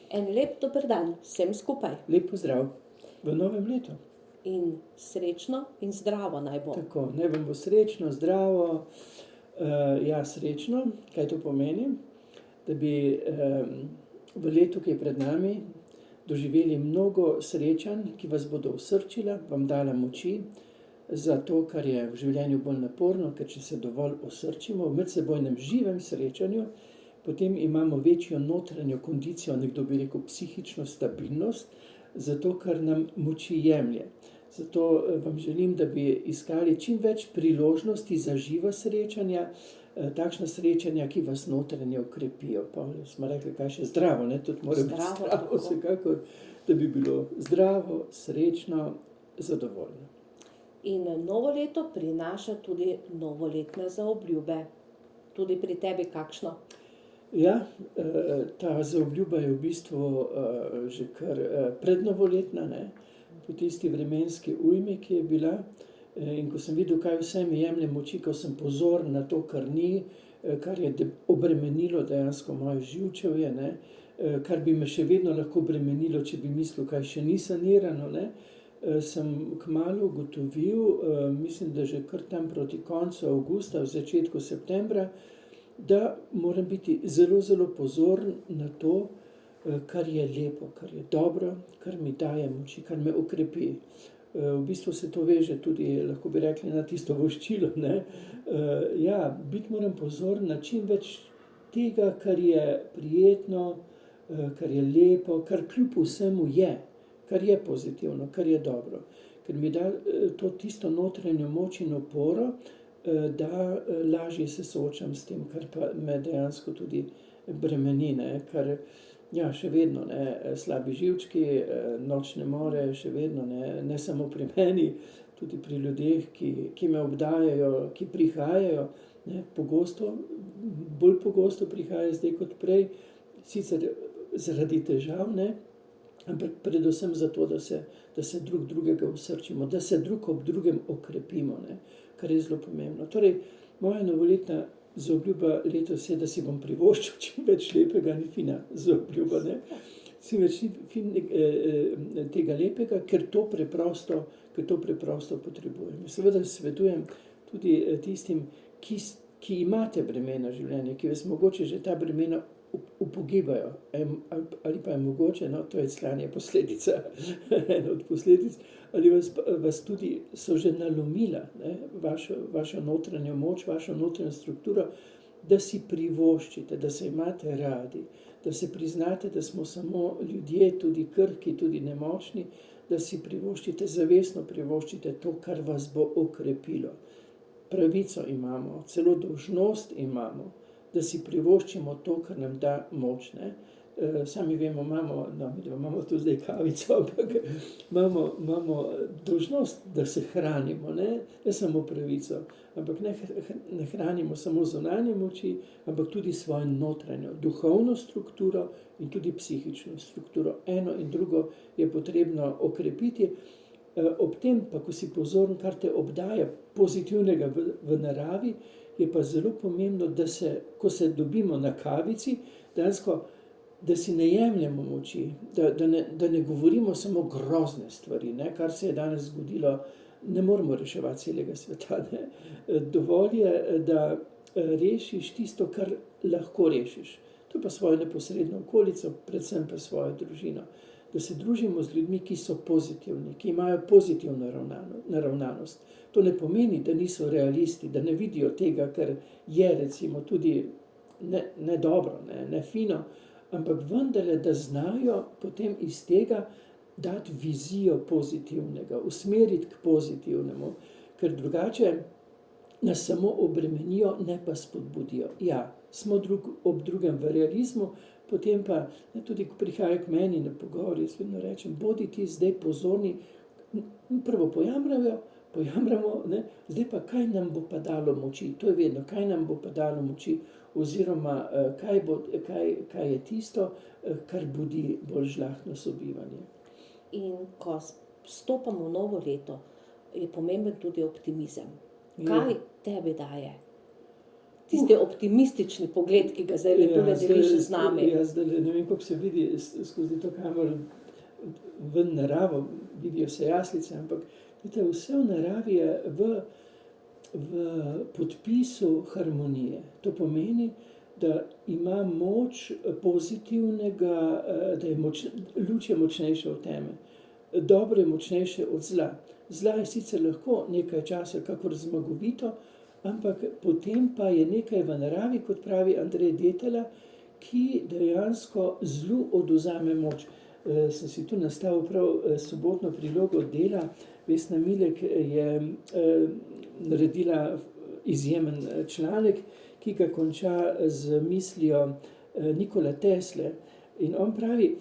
En lep dober dan vsem skupaj. Lep pozdrav v novem letu. In srečno in zdravo naj bo. Tako, naj vam bo srečno, zdravo, srečno. Kaj to pomeni? Da bi v letu, ki je pred nami, doživeli mnogo srečanj, ki vas bodo osrčila, vam dala moči za to, kar je v življenju bolj naporno, ker če se dovolj osrčimo v medsebojnem živem srečanju, potem imamo večjo notranjo kondicijo, nekdo bi rekel psihično stabilnost, zato ker nam moči jemlje. Zato vam želim, da bi iskali čim več priložnosti za živa srečanja, takšna srečanja, ki vas notranje okrepijo. Pa smo rekli, kaj še zdravo, ne? Tudi mora biti zdravo, vsekakor, da bi bilo zdravo, srečno, zadovoljno. In novo leto prinaša tudi novoletne zaobljube. Tudi pri tebi kakšno? Ja, ta zaobljuba je v bistvu že kar prednovoletna, ne? Po tisti vremenski ujmi, ki je bila. In ko sem videl, kaj vse mi jemlje moči, ko sem pozoren na to, kar ni, kar je obremenilo dejansko moje živčevje, ne? Kar bi me še vedno lahko bremenilo, če bi mislil, kaj še ni sanirano, ne? Sem kmalu ugotovil, mislim, da že kar tam proti koncu avgusta, v začetku septembra, da moram biti zelo, zelo pozoren na to, kar je lepo, kar je dobro, kar mi daje moči, kar me okrepi. V bistvu se to veže tudi, lahko bi rekli, na tisto voščilo, ne. Biti moram pozoren na čim več tega, kar je prijetno, kar je lepo, kar kljub vsemu je, kar je pozitivno, kar je dobro. Ker mi da to tisto notranjo moč in oporo, da lažje se soočam s tem, kar pa me dejansko tudi bremeni, ne, kar še vedno, ne, slabi živčki, nočne more, še vedno, ne samo pri meni, tudi pri ljudeh, ki me obdajajo, ki prihajajo, ne, pogosto, bolj pogosto prihajajo zdaj kot prej, sicer zaradi težav, ne, ampak predvsem zato, da se drug drugega osrčimo, da se drug ob drugem okrepimo, ne, kar je zelo pomembno. Torej, moja novoletna zaobljuba letos je, da si bom privoščil čim več lepega, ni fina zaobljuba, ne. Čim več tega lepega, ker to preprosto potrebujem. Seveda svetujem tudi tistim, ki imate bremena življenja, ki vas mogoče že ta bremena upogibajo, ali pa je mogoče, no, to je tlanje posledica, ena od posledic, ali vas tudi so že nalomila, ne, vašo notranjo moč, vašo notranjo strukturo, da si privoščite, da se imate radi, da se priznate, da smo samo ljudje, tudi krhki, tudi nemočni, da si privoščite, zavestno privoščite to, kar vas bo okrepilo. Pravico imamo, celo dolžnost imamo, da si privoščimo to, kar nam da moč, ne. Sami vemo, imamo tu zdaj kavico, ampak imamo dolžnost, da se hranimo, ne samo pravico, ampak ne hranimo samo zunanje moči, ampak tudi svojo notranjo, duhovno strukturo in tudi psihično strukturo. Eno in drugo je potrebno okrepiti. Ob tem pa, ko si pozoren, kar te obdaja pozitivnega v naravi, je pa zelo pomembno, da ko se dobimo na kavici, dejansko, da si ne jemljemo moči, da ne govorimo samo grozne stvari, ne, kar se je danes zgodilo, ne moremo reševati celega sveta, ne. Dovolj je, da rešiš tisto, kar lahko rešiš. To pa svojo neposredno okolico, predvsem pa svojo družino. Da se družimo z ljudmi, ki so pozitivni, ki imajo pozitivno naravnanost. To ne pomeni, da niso realisti, da ne vidijo tega, kar je recimo tudi ne dobro, ne fino, ampak vendarle, da znajo potem iz tega dati vizijo pozitivnega, usmeriti k pozitivnemu, ker drugače nas samo obremenijo, ne pa spodbudijo. Ja, smo drug ob drugem v realizmu, potem pa tudi, ko prihajajo k meni na pogovor, jaz vedno rečem, bodi ti zdaj pozorni, prvo pojamramo, ne, zdaj pa kaj nam bo pa dalo moči, to je vedno, kaj nam bo pa dalo moči, oziroma kaj je tisto, kar budi bolj žlahtno sobivanje. In ko vstopamo v novo leto, je pomemben tudi optimizem. Kaj tebi daje? tisti optimistični pogled, ki ga zdaj tule deliš z nami. Ja, zdaj ne vem, kako se vidi skozi to kamero v naravo, vidijo se jaslice, ampak vidite, vse v naravi je v podpisu harmonije. To pomeni, da ima moč pozitivnega, da je luč je močnejša od teme. Dobro je močnejše od zla. Zla je sicer lahko nekaj časa kakor zmagovito, ampak potem pa je nekaj v naravi, kot pravi Andrej Detelj, ki dejansko zlu odvzame moč. Sem si tu nastavil prav sobotno prilogo dela. Vesna Milek je naredila izjemen članek, ki ga konča z mislijo Nikola Tesle. In on pravi,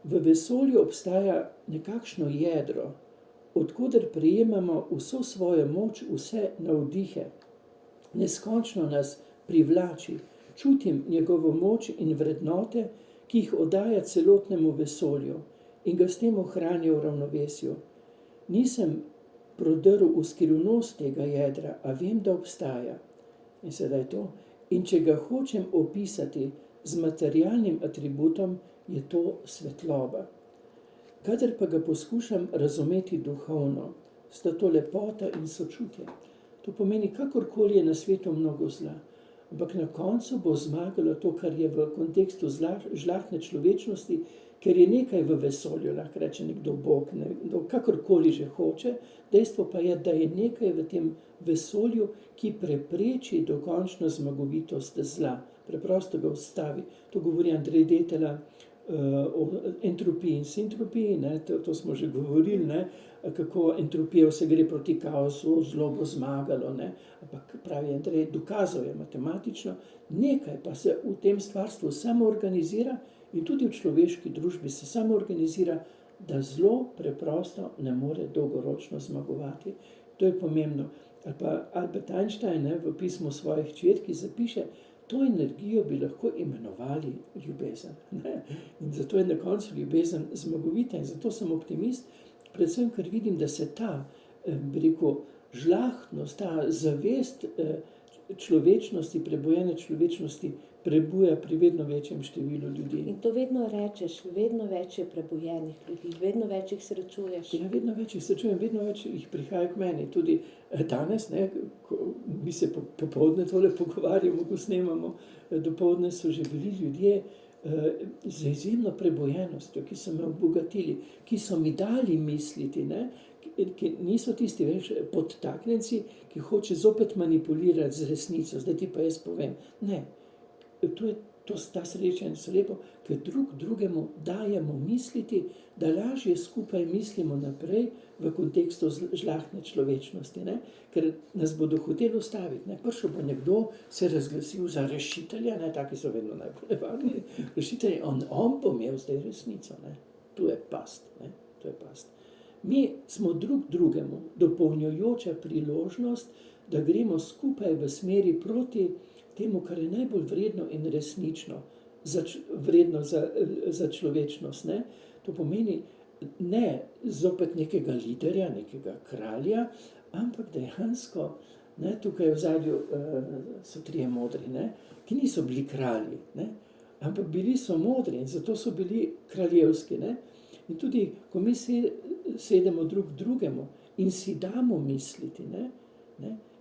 v vesolju obstaja nekakšno jedro, od koder prejemamo vso svojo moč, vse navdihe. Neskončno nas privlači, čutim njegovo moč in vrednote, ki jih oddaja celotnemu vesolju in ga s tem ohranja v ravnovesju. Nisem prodrl v skrivnost tega jedra, a vem, da obstaja. In sedaj to. In če ga hočem opisati z materialnim atributom, je to svetloba. Kadar pa ga poskušam razumeti duhovno, sta to lepota in sočutje. To pomeni, kakorkoli je na svetu mnogo zla, ampak na koncu bo zmagalo to, kar je v kontekstu žlahtne človečnosti, ker je nekaj v vesolju, lahko reče nekdo Bog, nekdo kakorkoli že hoče, dejstvo pa je, da je nekaj v tem vesolju, ki prepreči dokončno zmagovitost zla, preprosto ga ustavi. To govori Andrej Detelj o entropiji in sintropiji, to smo že govorili, kako entropija vse gre proti kaosu, zlo bo zmagalo, ampak pravi Andrej, dokazal je matematično, nekaj pa se v tem stvarstvu samo organizira in tudi v človeški družbi se samo organizira, da zlo preprosto ne more dolgoročno zmagovati. To je pomembno. Ali pa Albert Einstein v pismu svojih hčerki zapiše, to energijo bi lahko imenovali ljubezen. In zato je na koncu ljubezen zmagovita in zato sem optimist, predvsem, ker vidim, da se ta, bi rekel, žlahtnost, ta zavest človečnosti, prebujene človečnosti prebuja pri vedno večjem številu ljudi. In to vedno rečeš, vedno več je prebujenih ljudi, vedno več jih srečuješ. Ja, vedno več jih srečujem, vedno več jih prihaja k meni. Tudi danes, ko mi se popoldne tole pogovarjamo, ko snemamo, dopoldne so že bili ljudje z izjemno prebujenostjo, ki so me obogatili, ki so mi dali misliti, ki niso tisti podtaknjenci, ki hoče zopet manipulirati z resnico, zdaj ti pa jaz povem. Ne, ta srečanja so lepo, ker drug drugemu dajemo misliti, da lažje skupaj mislimo naprej v kontekstu žlahtne človečnosti, ker nas bodo hoteli ustaviti. Prišel bo nekdo, se razglasil za rešitelja, taki so vedno najbolj nevarni, rešitelji, on bo imel zdaj resnico. Tu je past. Mi smo drug drugemu dopolnjujoča priložnost, da gremo skupaj v smeri proti temu, kar je najbolj vredno in resnično, vredno za človečnost. To pomeni ne zopet nekega liderja, nekega kralja, ampak dejansko, tukaj v ozadju so trije modri, ki niso bili kralji, ampak bili so modri in zato so bili kraljevski. In tudi, ko mi sedemo drug drugemu in si damo misliti,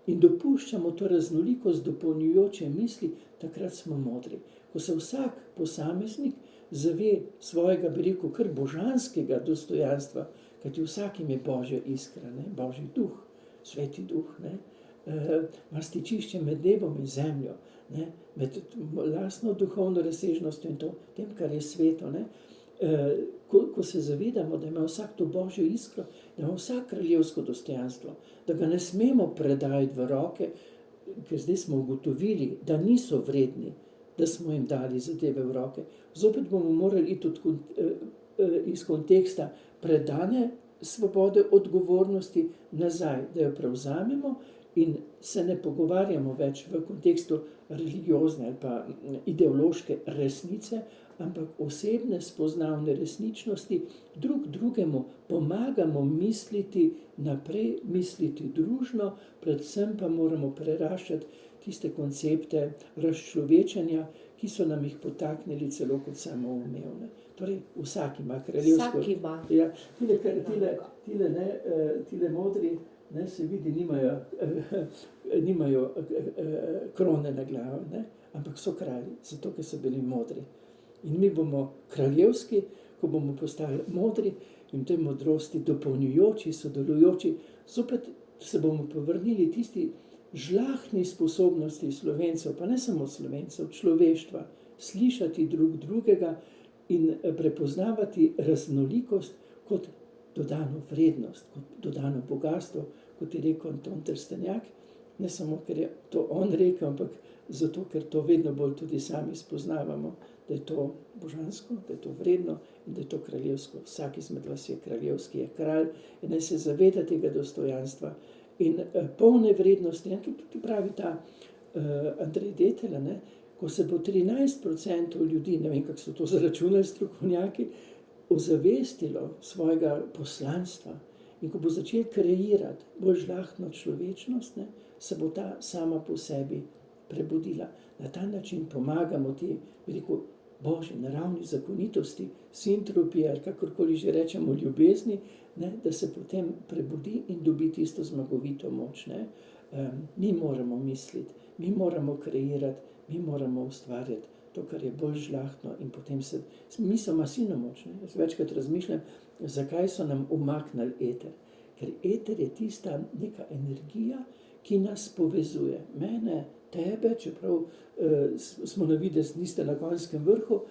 in dopuščamo to raznolikost dopolnjujoče misli, takrat smo modri. Ko se vsak posameznik zave svojega, bi rekel, kar božanskega dostojanstva, kajti vsakim je Božja iskra, Božji duh, sveti duh, ima stičišče med nebom in zemljo, med lastno duhovno razsežnostjo in tem, kar je sveto. Ko se zavedamo, da ima vsak to Božjo iskro, da ima vsak kraljevsko dostojanstvo, da ga ne smemo predajati v roke, ker zdaj smo ugotovili, da niso vredni, da smo jim dali zadeve v roke. Zopet bomo morali iti iz konteksta predane svobode, odgovornosti nazaj, da jo prevzamemo in se ne pogovarjamo več v kontekstu religiozne ali pa ideološke resnice, ampak osebne spoznavne resničnosti, drug drugemu pomagamo misliti naprej, misliti družno, predvsem pa moramo preraščati tiste koncepte razčlovečenja, ki so nam jih potaknili celo kot samoumevne. Torej, vsak ima kraljevsko. Vsak ima. Ja, tile modri, ne, se vidi, nimajo krone na glavi, ne, ampak so kralji, zato ker so bili modri. In mi bomo kraljevski, ko bomo postali modri in te modrosti dopolnjujoči, sodelujoči, zopet se bomo povrnili tisti žlahtni sposobnosti Slovencev, pa ne samo Slovencev, človeštva, slišati drug drugega in prepoznavati raznolikost kot dodano vrednost, kot dodano bogastvo, kot je rekel Anton Trstenjak, ne samo, ker je to on rekel, ampak zato, ker to vedno bolj tudi sami spoznavamo, da je to božansko, da je to vredno in da je to kraljevsko. Vsak izmed vas je kraljevski, je kralj in naj se zaveda tega dostojanstva in polne vrednosti. In tudi pravi ta Andrej Detelj, ne, ko se bo 13% ljudi, ne vem, kako so to zaračunali strokovnjaki, ozavestilo svojega poslanstva in ko bo začel kreirati bolj žlahtno človečnost, ne, se bo ta sama po sebi prebudila. Na ta način pomagamo ti, bi rekel, božji naravni zakonitosti, sintropije ali kakorkoli že rečemo, ljubezni, ne, da se potem prebudi in dobi tisto zmagovito moč. Ne. Mi moramo misliti, mi moramo kreirati, mi moramo ustvarjati to, kar je bolj žlahtno in potem mi so masilno močni. Jaz večkrat razmišljam, zakaj so nam umaknili eter. Ker eter je tista neka energija, ki nas povezuje. Mene, tebe, čeprav smo na videz niste na konjskem vrhu,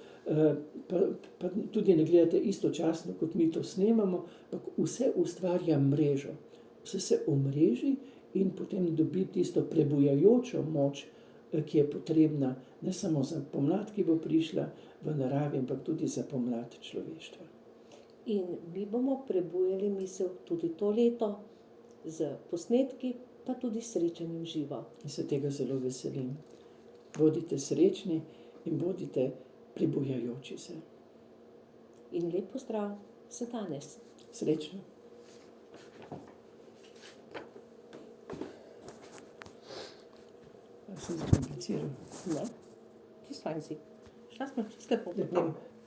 pa tudi ne gledate istočasno, kot mi to snemamo, ampak vse ustvarja mrežo. Vse se omreži in potem dobi tisto prebujajočo moč, ki je potrebna ne samo za pomlad, ki bo prišla v naravi, ampak tudi za pomlad človeštva. In mi bomo prebujali misel tudi to leto z posnetki, pa tudi srečanjem živo. In se tega zelo veselim. Bodite srečni in bodite prebujajoči se. In lep pozdrav za danes. Srečno. Sem zakompliciral. Ne, čisto fajn si. Šla smo čisto lepo po tem.